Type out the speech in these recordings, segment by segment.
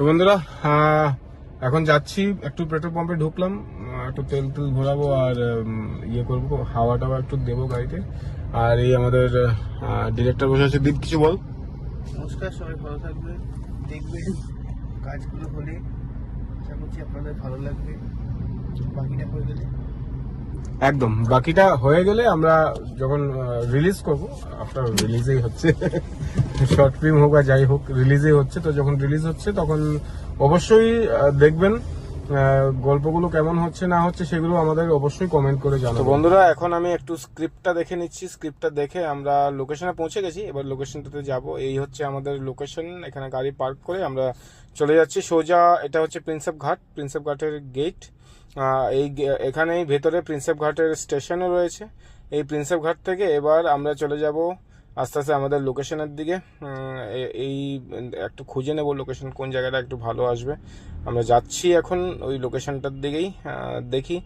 তো বন্ধুরা, এখন যাচ্ছি, একটু পেট্রোল পাম্পে ঢুকলাম, একটু তেল ভরাবো আর ইয়ে করবো, হাওয়া টাওয়া একটু দেবো গাড়িতে। আর এই আমাদের ডিরেক্টর বসে আছে। দীপ, কিছু বল। নমস্কার, সবাই ভালো থাকবে, দেখবেন কাজগুলো হলে আশা করছি আপনাদের ভালো লাগবে। বাকিটা হয়ে গেলে একদম বাকিটা হয়ে গেলে আমরা যখন রিলিজ করবো, আফটার রিলিজেই হচ্ছে শর্ট ফিল্ম হোক আর যাই হোক, রিলিজেই হচ্ছে। তো যখন রিলিজ হচ্ছে তখন অবশ্যই দেখবেন গল্পগুলো কেমন হচ্ছে না হচ্ছে, সেগুলো আমাদের অবশ্যই কমেন্ট করে জানাবেন। তো বন্ধুরা, এখন আমি একটু স্ক্রিপ্টটা দেখে নিচ্ছি। স্ক্রিপ্টটা দেখে আমরা লোকেশনে পৌঁছে গেছি, এবার লোকেশনটাতে যাব। এই হচ্ছে আমাদের লোকেশন। এখানে গাড়ি পার্ক করে আমরা চলে যাচ্ছি সোজা। এটা হচ্ছে প্রিন্সেপ ঘাটের গেট। এখানেই ভেতরে প্রিন্সেপ ঘাটের স্টেশনও রয়েছে। এই প্রিন্সেপ ঘাট থেকে এবার আমরা চলে যাব আস্তে আস্তে আমাদের লোকেশনের দিকে। এই একটু খুঁজে নেব লোকেশন কোন জায়গাটা একটু ভালো আসবে। আমরা যাচ্ছি এখন ওই লোকেশনটার দিকেই। দেখি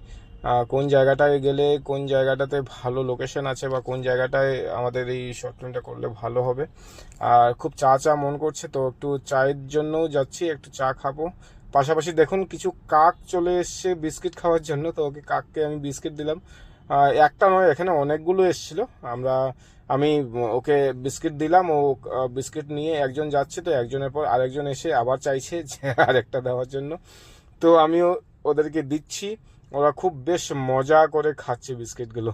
কোন জায়গাটায় গেলে কোন জায়গাটাতে ভালো লোকেশন আছে, বা কোন জায়গাটায় আমাদের এই শর্ট ফিল্মটা করলে ভালো হবে। আর খুব চা মন করছে, তো একটু চায়ের জন্যও যাচ্ছি, একটু চা খাবো। পাশাপাশি দেখুন কিছু কাক চলে এসছে বিস্কিট খাওয়ার জন্য, তো ওকে কাককে আমি বিস্কিট দিলাম। একটা নয়, এখানে অনেকগুলো এসছিল। আমি ওকে বিস্কিট দিলাম, ও বিস্কিট নিয়ে একজন যাচ্ছে, তো একজনের পর আরেকজন এসে আবার চাইছে যে আরেকটা দেওয়ার জন্য। তো আমিও ওদেরকে দিচ্ছি, ওরা খুব বেশ মজা করে খাচ্ছে বিস্কিটগুলো।